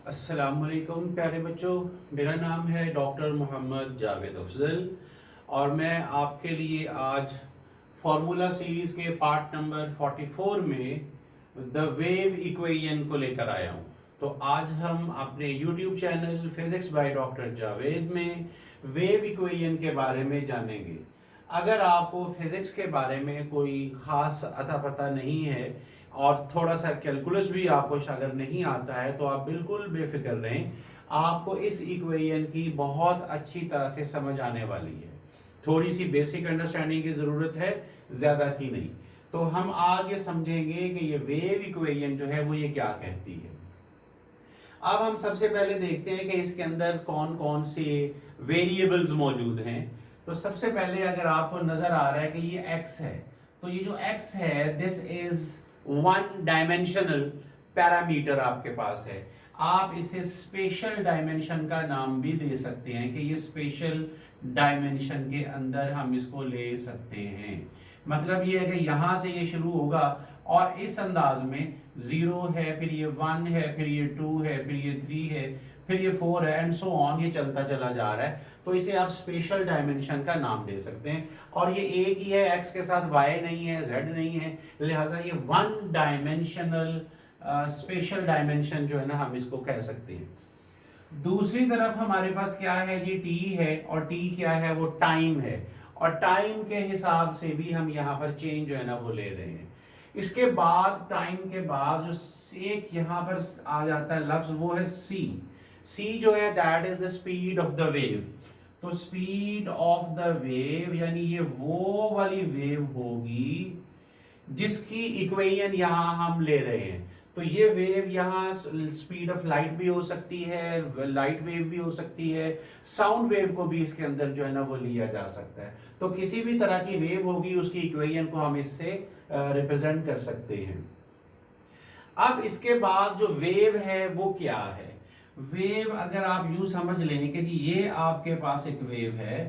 अस्सलामुअलैकुम प्यारे बच्चों। मेरा नाम है डॉक्टर मोहम्मद जावेद अफजल और मैं आपके लिए आज फार्मूला सीरीज़ के पार्ट नंबर 44 में द वेव इक्वेशन को लेकर आया हूँ। तो आज हम अपने YouTube channel physics by doctor Javed में वेव इक्वेशन के बारे में जानेंगे। अगर आपको फिजिक्स के बारे में कोई ख़ास अता पता नहीं है और थोड़ा सा कैलकुलस भी आपको अगर नहीं आता है तो आप बिल्कुल बेफिक्र रहें, आपको इस इक्वेशन की बहुत अच्छी तरह से समझ आने वाली है। थोड़ी सी बेसिक अंडरस्टैंडिंग की ज़रूरत है, ज़्यादा की नहीं। तो हम आज ये समझेंगे कि ये वेव इक्वेशन जो है वो ये क्या कहती है। अब हम सबसे पहले देखते हैं कि इसके अंदर कौन कौन से वेरिएबल्स मौजूद हैं। तो सबसे पहले अगर आपको नजर आ रहा है कि ये x है, तो ये जो x है this is one dimensional parameter आपके पास है। आप इसे स्पेशल डायमेंशन का नाम भी दे सकते हैं कि ये स्पेशल डायमेंशन के अंदर हम इसको ले सकते हैं। मतलब ये है कि यहां से ये शुरू होगा और इस अंदाज में 0 है, फिर ये 1 है, फिर ये 2 है, फिर ये 3 है, फिर ये 4 है एंड सो ऑन, ये चलता चला जा रहा है। तो इसे आप स्पेशल डायमेंशन का नाम दे सकते हैं। और ये एक ही है, x के साथ y नहीं है, z नहीं है, लिहाजा ये वन डायमेंशनल स्पेशल डायमेंशन जो है ना हम इसको कह सकते हैं। दूसरी तरफ हमारे पास क्या है जी, t है, और t क्या है, वो टाइम है। और टाइम के हिसाब से भी हम यहाँ पर चेंज जो है ना वो ले रहे हैं। इसके बाद टाइम के बाद जो एक यहाँ पर आ जाता है लफ्ज, वो है c। c जो है that is the speed of the wave. तो स्पीड ऑफ द वेव यानी ये वो वाली वेव होगी जिसकी इक्वेशन यहां हम ले रहे हैं। तो ये वेव यहाँ स्पीड ऑफ लाइट भी हो सकती है, लाइट वेव भी हो सकती है, साउंड वेव को भी इसके अंदर जो है ना वो लिया जा सकता है। तो किसी भी तरह की वेव होगी उसकी इक्वेशन को हम इससे रिप्रेजेंट कर सकते हैं। अब इसके बाद जो वेव है वो क्या है। वेव अगर आप यूं समझ लें कि जी ये आपके पास एक वेव है,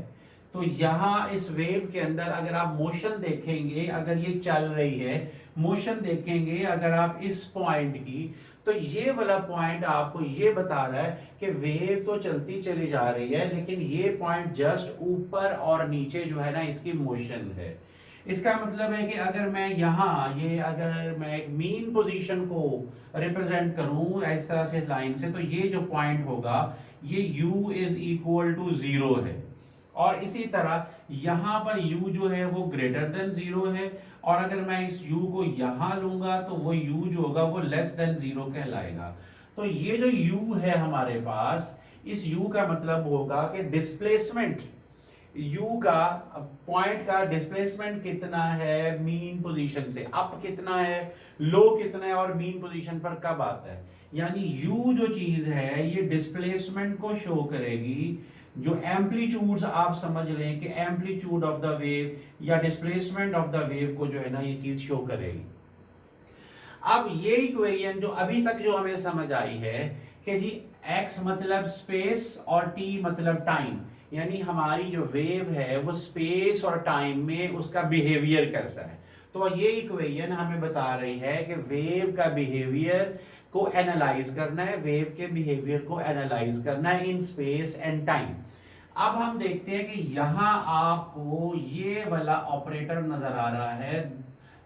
तो यहां इस वेव के अंदर अगर आप मोशन देखेंगे, अगर ये चल रही है, मोशन देखेंगे अगर आप इस पॉइंट की, तो ये वाला पॉइंट आपको ये बता रहा है कि वेव तो चलती चली जा रही है, लेकिन ये पॉइंट जस्ट ऊपर और नीचे जो है ना इसकी मोशन है। इसका मतलब है कि अगर मैं यहाँ ये अगर मैं एक मीन पोजीशन को रिप्रेजेंट करूं इस तरह से लाइन से, तो ये जो पॉइंट होगा ये u इज इक्वल टू 0 है। और इसी तरह यहां पर u जो है वो ग्रेटर देन 0 है। और अगर मैं इस u को यहां लूंगा तो वो u जो होगा वो लेस देन 0 कहलाएगा। तो ये जो u है हमारे पास, इस u का मतलब होगा कि डिस्प्लेसमेंट u का पॉइंट का डिस्प्लेसमेंट कितना है मीन पोजीशन से, अप कितना है, लो कितना है, और मीन पोजीशन पर कब आता है। यानी u जो चीज है ये डिस्प्लेसमेंट को शो करेगी। जो एम्पलीट्यूड्स आप समझ लें कि एम्पलीट्यूड ऑफ द वेव या डिस्प्लेसमेंट ऑफ द वेव को जो है ना ये चीज शो करेगी। अब ये इक्वेशन जो अभी तक जो हमें समझ आई है कि जी x मतलब स्पेस और t मतलब टाइम, यानी हमारी जो वेव है वो स्पेस और टाइम में उसका बिहेवियर कैसा है। तो ये इक्वेशन हमें बता रही है कि वेव का बिहेवियर को एनालाइज करना है, वेव के बिहेवियर को एनालाइज करना है इन स्पेस एंड टाइम। अब हम देखते हैं कि यहां आपको ये वाला ऑपरेटर नजर आ रहा है,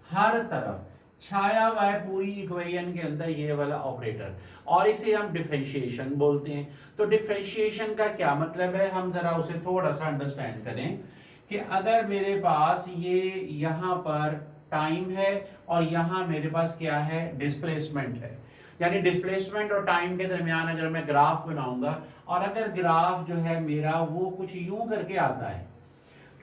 हर तरफ छाया हुआ है पूरी इक्वेशन के अंदर ये वाला ऑपरेटर, और इसे हम डिफरेंशिएशन बोलते हैं। तो डिफरेंशिएशन का क्या मतलब है, हम जरा उसे थोड़ा सा अंडरस्टैंड करें कि अगर मेरे पास ये यहां पर टाइम है और यहां मेरे पास क्या है, डिस्प्लेसमेंट है। यानी डिस्प्लेसमेंट और टाइम के दरमियान अगर मैं ग्राफ बनाऊंगा, और अगर ग्राफ जो है मेरा वो कुछ यूं करके आता है,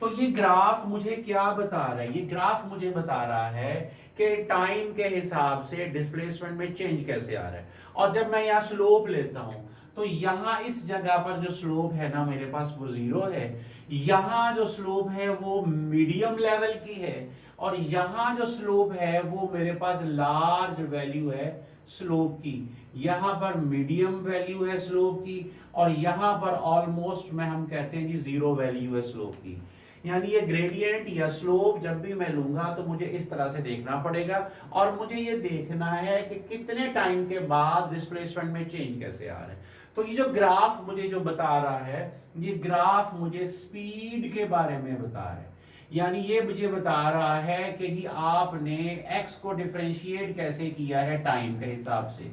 तो ये ग्राफ मुझे क्या बता रहा है, ये ग्राफ मुझे बता रहा है कि टाइम के हिसाब से डिस्प्लेसमेंट में चेंज कैसे आ रहा है। और जब मैं यहाँ स्लोप लेता हूं, तो यहाँ इस जगह पर जो स्लोप है ना मेरे पास वो 0 है, यहाँ जो स्लोप है वो मीडियम लेवल की है, और यहाँ जो स्लोप है वो मेरे पास लार्ज वैल्यू है स्लोप की। यहाँ पर मीडियम वैल्यू है स्लोप की, और यहाँ पर ऑलमोस्ट में हम कहते हैं जी 0 वैल्यू है स्लोप की। यानी ये ग्रेडियंट या स्लोप जब भी मैं लूंगा तो मुझे इस तरह से देखना पड़ेगा, और मुझे ये देखना है कि कितने टाइम के बाद डिस्प्लेसमेंट में चेंज कैसे आ रहा है। तो ये जो ग्राफ मुझे जो बता रहा है, ये ग्राफ मुझे स्पीड के बारे में बता रहा है। यानी ये मुझे बता रहा है कि जी आपने x को डिफरेंशिएट कैसे किया है टाइम के हिसाब से।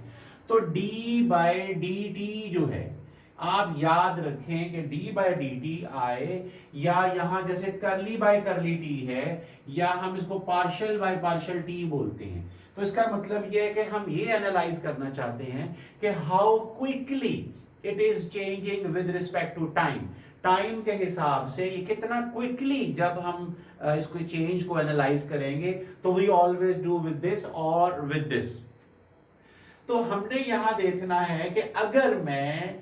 तो d बाय डी टी जो है, आप याद रखें कि d बाय डी टी आए, या यहां जैसे करली बाय करली टी है, या हम इसको पार्शियल बाय पार्शियल टी बोलते हैं। तो इसका मतलब यह है कि हम ये एनालाइज करना चाहते हैं कि how quickly it is changing with respect to time. Time के हिसाब से ये कितना क्विकली, जब हम इसको चेंज को एनालाइज करेंगे, तो we always do with this और विद दिस। तो हमने यहां देखना है कि अगर मैं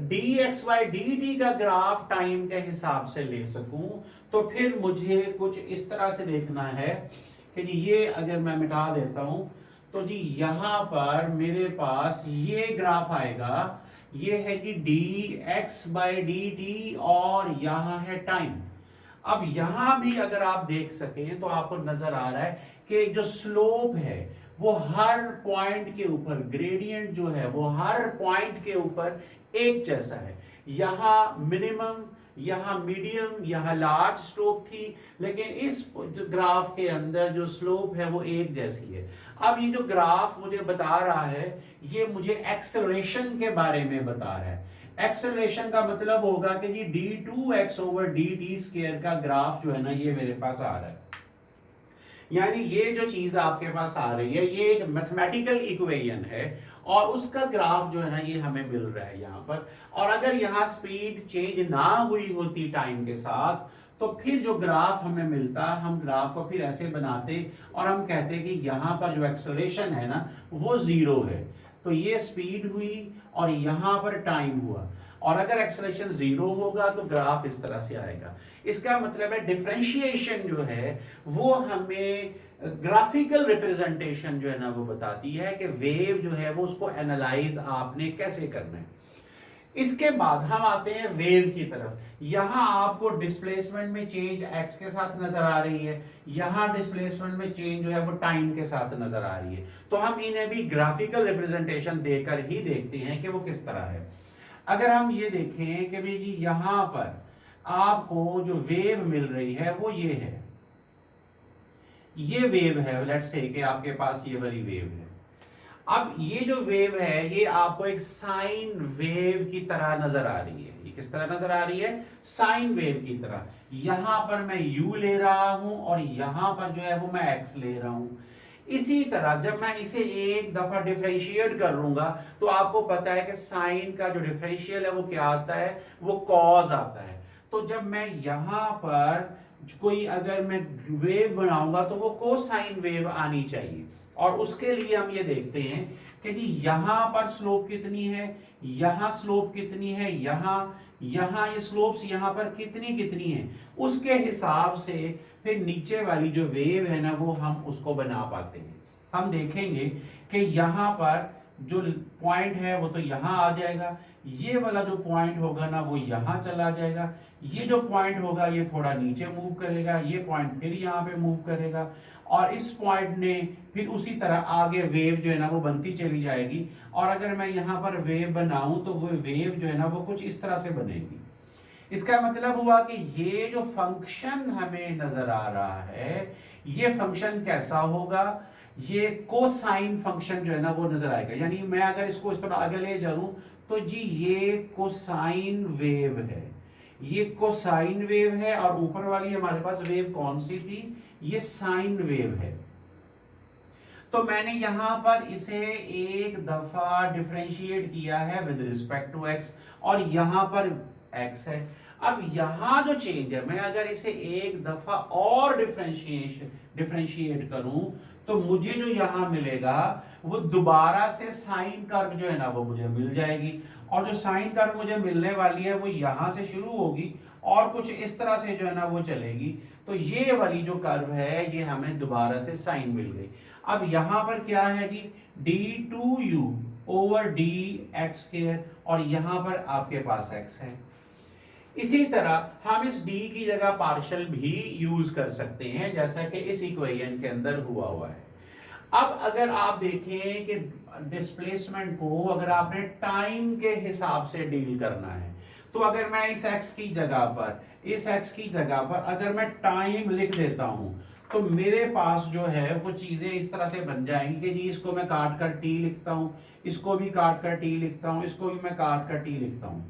dx बाई dt का ग्राफ टाइम के हिसाब से ले सकूं, तो फिर मुझे कुछ इस तरह से देखना है कि जी ये अगर मैं मिटा देता हूं, तो जी यहां पर मेरे पास ये ग्राफ आएगा, ये है कि dx बाई dt और यहां है टाइम। अब यहां भी अगर आप देख सकें तो आपको नजर आ रहा है कि जो स्लोप है वो हर पॉइंट के ऊपर, ग्रेडियंट जो है वो हर पॉइंट के ऊपर एक जैसा है। यहां मिनिमम, यहां मीडियम, यहां लार्ज स्लोप थी, लेकिन इस ग्राफ के अंदर जो स्लोप है वो एक जैसी है। अब ये जो ग्राफ मुझे बता रहा है, ये मुझे एक्सेलरेशन के बारे में बता रहा है। एक्सेलरेशन का मतलब होगा कि जी d2x ओवर dt स्क्वायर का ग्राफ जो है ना, ये मेरे पास आ रहा है। यानी ये जो चीज आपके पास आ रही है, ये एक मैथमेटिकल इक्वेशन है, और उसका ग्राफ जो है ना ये हमें मिल रहा है यहाँ पर। और अगर यहाँ स्पीड चेंज ना हुई होती टाइम के साथ, तो फिर जो ग्राफ हमें मिलता, हम ग्राफ को फिर ऐसे बनाते और हम कहते कि यहाँ पर जो एक्सेलरेशन है ना वो जीरो है। तो ये स्पीड हुई और यहाँ पर टाइम हुआ, और अगर एक्सेलरेशन जीरो होगा तो ग्राफ इस तरह से आएगा। इसका मतलब है डिफरेंशिएशन जो है वो हमें ग्राफिकल रिप्रेजेंटेशन जो है ना वो बताती है कि वेव जो है वो उसको एनालाइज आपने कैसे करना है। इसके बाद हम आते हैं वेव की तरफ। यहां आपको डिस्प्लेसमेंट में चेंज x के साथ नजर आ रही है, यहां डिस्प्लेसमेंट में चेंज जो है वो टाइम के साथ नजर आ रही है। तो हम इन्हें भी ग्राफिकल रिप्रेजेंटेशन देकर ही देखते हैं कि वो किस तरह है। अगर हम ये देखें कि भाई जी यहां पर आपको जो वेव मिल रही है वो ये है, ये वेव है, लेट्स से कि आपके पास ये वाली वेव है। अब ये जो वेव है ये आपको एक साइन वेव की तरह नजर आ रही है। ये किस तरह नजर आ रही है? साइन वेव की तरह। यहां पर मैं u ले रहा हूं और यहां पर जो है वो मैं x ले रहा हूं। इसी तरह जब मैं इसे एक दफा डिफरेंशिएट कर लूंगा तो आपको पता है कि साइन का जो डिफरेंशियल है वो क्या आता है? वो कॉस आता है। तो जब मैं यहां पर कोई अगर मैं वेव बनाऊंगा तो वो कोसाइन वेव आनी चाहिए, और उसके लिए हम ये देखते हैं कि जी यहां पर स्लोप कितनी है, यहां स्लोप कितनी है, यहां ये स्लोप्स यहां पर कितनी कितनी है, उसके हिसाब से फिर नीचे वाली जो वेव है ना वो हम उसको बना पाते हैं। हम देखेंगे कि यहां पर जो पॉइंट है वो तो यहां आ जाएगा, ये वाला जो पॉइंट होगा ना वो यहां चला जाएगा, ये जो पॉइंट होगा ये थोड़ा नीचे मूव करेगा, ये पॉइंट फिर यहाँ पे मूव करेगा, और इस पॉइंट ने फिर उसी तरह आगे वेव जो है ना वो बनती चली जाएगी। और अगर मैं यहाँ पर वेव बनाऊं तो वो वेव जो है ना वो कुछ इस तरह से बनेगी। इसका मतलब हुआ कि ये जो फंक्शन हमें नजर आ रहा है, ये फंक्शन कैसा होगा? ये कोसाइन फंक्शन जो है ना वो नजर आएगा। यानी मैं अगर इसको इस तरह आगे ले जाऊं तो जी ये कोसाइन वेव है, ये कोसाइन वेव है, और ऊपर वाली हमारे पास वेव कौन सी थी? ये साइन वेव है। तो मैंने यहां पर इसे एक दफा डिफरेंशिएट किया है विद रिस्पेक्ट टू x, और यहां पर x है। अब यहां जो चेंज है, मैं अगर इसे एक दफा और डिफरेंशिएट करूं तो मुझे जो यहां मिलेगा वो दोबारा से साइन कर्व जो है ना वो मुझे मिल जाएगी, और जो साइन कर्व मुझे मिलने वाली है वो यहां से शुरू होगी और कुछ इस तरह से जो है ना वो चलेगी। तो ये वाली जो कर्व है ये हमें दोबारा से साइन मिल गई। अब यहां पर क्या है जी? d2u ओवर dx स्क्वायर, और यहां पर आपके पास x है। इसी तरह हम इस d की जगह पार्शियल भी यूज कर सकते हैं, जैसा कि इस इक्वेशन के अंदर हुआ है। अब अगर आप देखें कि डिस्प्लेसमेंट को अगर आपने टाइम के हिसाब से डील करना है, तो अगर मैं इस x की जगह पर अगर मैं टाइम लिख देता हूं, तो मेरे पास जो है वो चीजें इस तरह से बन जाएंगी कि जी इसको मैं काट कर t लिखता हूं, इसको भी काट कर t लिखता हूं, इसको भी मैं काट कर t लिखता हूं।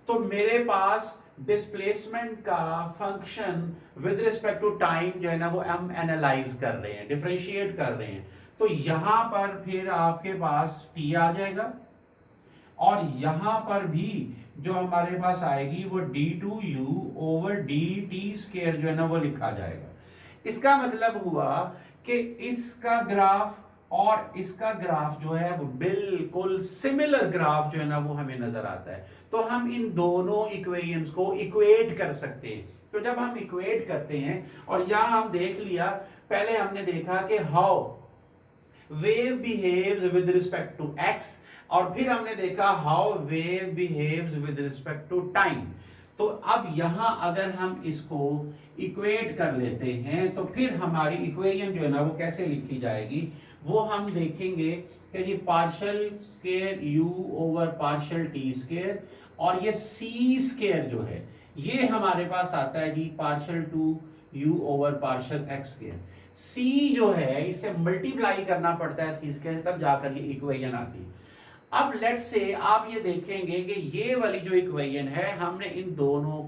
तो मेरे पास डिस्प्लेसमेंट का function with respect to time जो है ना वो हम एनालाइज कर रहे हैं, डिफरेंशिएट कर रहे हैं। तो यहां पर फिर आपके पास t आ जाएगा, और यहां पर भी जो हमारे पास आएगी वो d2u ओवर dt स्क्वायर जो है ना वो लिखा जाएगा। इसका मतलब हुआ कि इसका ग्राफ और इसका ग्राफ जो है वो बिल्कुल सिमिलर ग्राफ जो है ना वो हमें नजर आता है। तो हम इन दोनों इक्वेशंस को इक्वेट कर सकते हैं। तो जब हम इक्वेट करते हैं, और यहां हम देख लिया, पहले हमने देखा कि how wave behaves with respect to X, और फिर हमने देखा how wave behaves with respect to time. तो अब यहां अगर हम इसको इक्वेट कर लेते हैं, तो फिर हमारी इक्वेशन जो है ना वो कैसे लिखी जाएगी, वो हम देखेंगे कि ये partial square u over partial t square, और ये c स्क्वायर जो है ये हमारे पास आता है जी partial two u over partial x square. c जो है इससे मल्टीप्लाई करना पड़ता है c स्क्वायर, तब जाकर ये इक्वेशन आती है। अब लेट से आप ये देखेंगे कि ये वाली जो इक्वेशन है हमने इन दोनों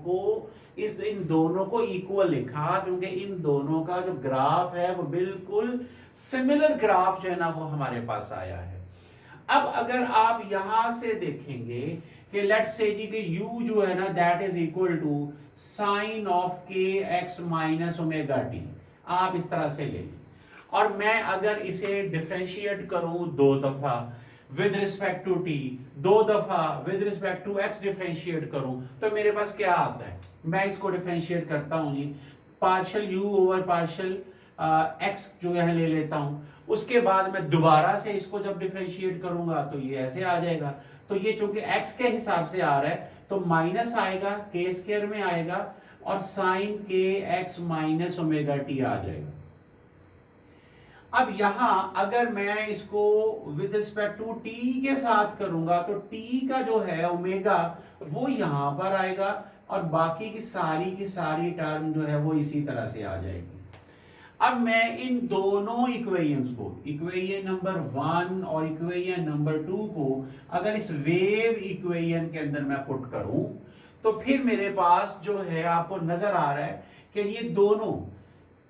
को इक्वल लिखा, क्योंकि इन दोनों का जो ग्राफ है वो बिल्कुल सिमिलर ग्राफ जो है ना वो हमारे पास आया है। अब अगर आप यहां से देखेंगे कि लेट से जी कि u जो है ना that is equal to sine of के एक्स माइनस ओमेगा टी, आप इस तरह से ले लें, और मैं अगर इसे डिफरेंशिएट करूं दो दफा विद रिस्पेक्ट टू t, दो दफा with respect to x differentiate करूं, तो मेरे पास क्या आता है। मैं इसको डिफरेंशिएट करता हूं जी, partial u over partial x जो है ले लेता हूं, उसके बाद मैं दोबारा से इसको जब डिफरेंशिएट करूंगा तो ये ऐसे आ जाएगा। तो ये चूंकि x के हिसाब से आ रहा है तो माइनस आएगा, के स्क्वायर में आएगा, और साइन के एक्स माइनस ओमेगा टी आ जाएगा। अब यहां अगर मैं इसको विद रिस्पेक्ट टू t के साथ करूंगा, तो t का जो है ओमेगा वो यहां पर आएगा, और बाकी की सारी टर्म जो है वो इसी तरह से आ जाएगी। अब मैं इन दोनों इक्वेशंस को, इक्वेशन नंबर 1 और इक्वेशन नंबर 2 को अगर इस वेव इक्वेशन के अंदर मैं पुट करूं, तो फिर मेरे पास जो है आपको नजर आ रहा है कि ये दोनों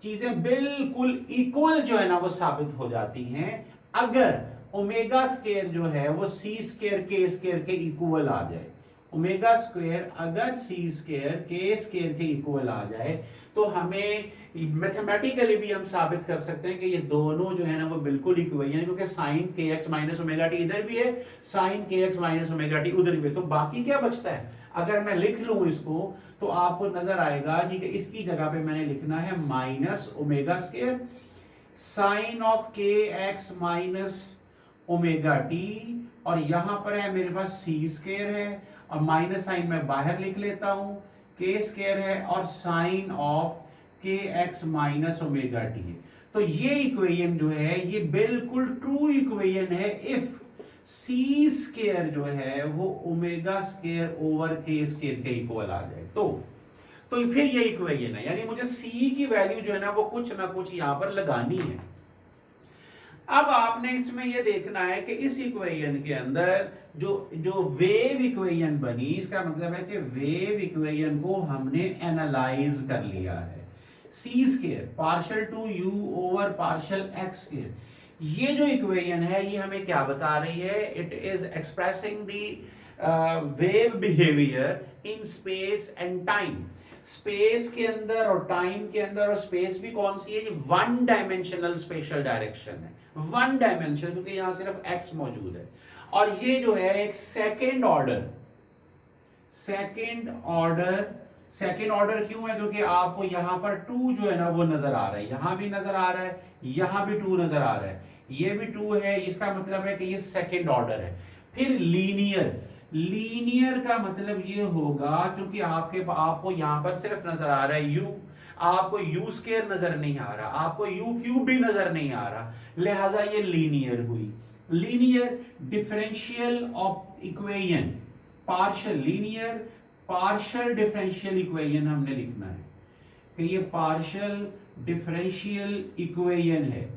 चीजें बिल्कुल इक्वल जो है ना वो साबित हो जाती हैं अगर ओमेगा स्क्वायर जो है वो सी स्क्वायर के स्क्वायर के इक्वल आ जाए। ओमेगा स्क्वायर अगर सी स्क्वायर के स्क्वायर के इक्वल आ जाए, तो हमें मैथमेटिकली भी हम साबित कर सकते हैं कि ये दोनों जो है ना वो बिल्कुल इक्वेशन है, क्योंकि साइन के एक्स माइनस ओमेगा टी इधर भी है, साइन के एक्स माइनस ओमेगा टी उधर भी है। तो बाकी क्या बचता है, अगर मैं लिख लूं इसको, तो आपको नजर आएगा जी कि इसकी जगह पे मैंने लिखना है minus omega square sine of के एक्स माइनस ओमेगा टी, और यहां पर है मेरे पास सी स्क्वायर है, और माइनस साइन मैं बाहर लिख लेता हूं, के स्क्वायर है, और साइन ऑफ के एक्स माइनस ओमेगा टी है। तो ये इक्वेशन जो है ये बिल्कुल ट्रू इक्वेशन है इफ सी स्क्वायर जो है वो ओमेगा स्क्वायर ओवर के स्क्वायर के इक्वल आ जाए। तो फिर ये इक्वेशन है, यानी मुझे सी की वैल्यू जो है ना वो कुछ ना कुछ यहां पर लगानी है। अब आपने इसमें यह देखना है कि इस इक्वेशन के अंदर जो वेव इक्वेशन बनी, इसका मतलब है कि वेव इक्वेशन को हमने एनालाइज कर लिया है। C square partial two U over partial X square, ये जो इक्वेशन है ये हमें क्या बता रही है, it is expressing the wave behaviour in space and time. Space के अंदर और टाइम के अंदर, और स्पेस भी कौन सी है, ये वन डायमेंशनल स्पेशल डायरेक्शन है, वन डायमेंशन, क्योंकि यहां सिर्फ एक्स मौजूद है। और ये जो है एक सेकेंड ऑर्डर क्यों है, क्योंकि आपको यहां पर 2 जो है ना वो नजर आ रहा है, यहां भी नजर आ रहा है, यहां भी 2 नजर आ रहा है, ये भी 2 है, इसका मतलब है कि ये सेकेंड ऑर्डर है। फिर लीनियर, लीनियर का मतलब ये होगा, क्योंकि आपको यहां पर सिर्फ नजर आ रहा है u, आपको u स्क्वायर नजर नहीं आ रहा, आपको u क्यूब भी नजर नहीं आ रहा, लिहाजा ये लीनियर हुई। Linear differential of equation, partial linear partial differential equation हमने लिखना है कि ये पार्शियल डिफरेंशियल इक्वेशन है।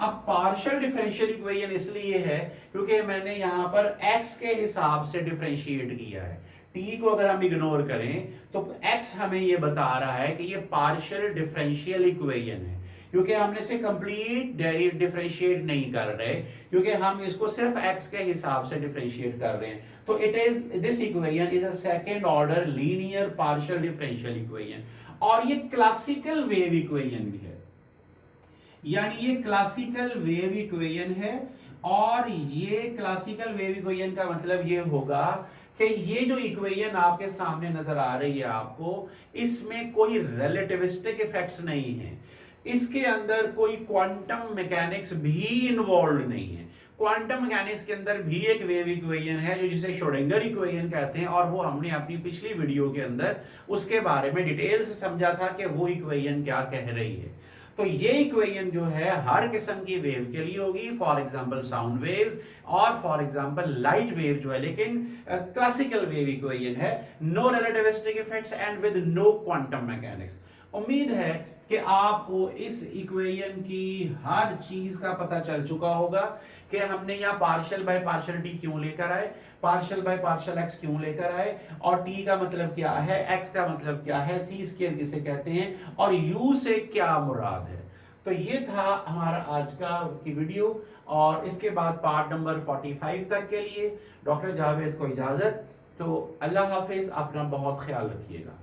अब पार्शियल डिफरेंशियल इक्वेशन इसलिए है क्योंकि मैंने यहां पर x के हिसाब से डिफरेंशिएट किया है। t को अगर हम इग्नोर करें तो x हमें ये बता रहा है कि ये पार्शियल डिफरेंशियल इक्वेशन है, क्योंकि हमने इसे कंप्लीट डिफरेंशिएट नहीं कर रहे, क्योंकि हम इसको सिर्फ x के हिसाब से डिफरेंशिएट कर रहे हैं। तो it is this equation is a second order linear partial differential equation, और ये क्लासिकल वेव इक्वेशन भी है, यानी ये क्लासिकल वेव इक्वेशन है। और ये क्लासिकल वेव इक्वेशन का मतलब ये होगा कि ये जो इक्वेशन आपके सामने नजर आ रही है आपको, इसमें कोई रिलेटिविस्टिक इफेक्ट्स नहीं है, इसके अंदर कोई क्वांटम मैकेनिक्स भी इन्वॉल्व नहीं है। क्वांटम मैकेनिक्स के अंदर भी एक वेव इक्वेशन है जो जिसे श्रोडिंगर इक्वेशन कहते हैं, और वो हमने अपनी पिछली वीडियो के अंदर उसके बारे में डिटेल से समझा था कि वो इक्वेशन क्या कह रही है। तो ये इक्वेशन जो है हर किस्म की वेव के लिए होगी, फॉर एग्जांपल साउंड वेव और फॉर एग्जांपल लाइट वेव जो है, लेकिन क्लासिकल वेव इक्वेशन है, no relativistic effects and with no quantum mechanics. उम्मीद है कि आपको इस इक्वेशन की हर चीज का पता चल चुका होगा कि हमने यहाँ पार्शियल बाय पार्शियल टी क्यों लेकर आए, पार्शियल बाय पार्शियल एक्स क्यों लेकर आए, और टी का मतलब क्या है, एक्स का मतलब क्या है, सी स्क्वायर किसे कहते हैं, और यू से क्या मुराद है। तो ये था हमारा आज का की वीडियो, और इसके बाद पार्ट नंबर 45 तक के लिए डॉक्टर जावेद को इजाजत। तो अल्लाह हाफिज, अपना बहुत ख्याल रखिएगा।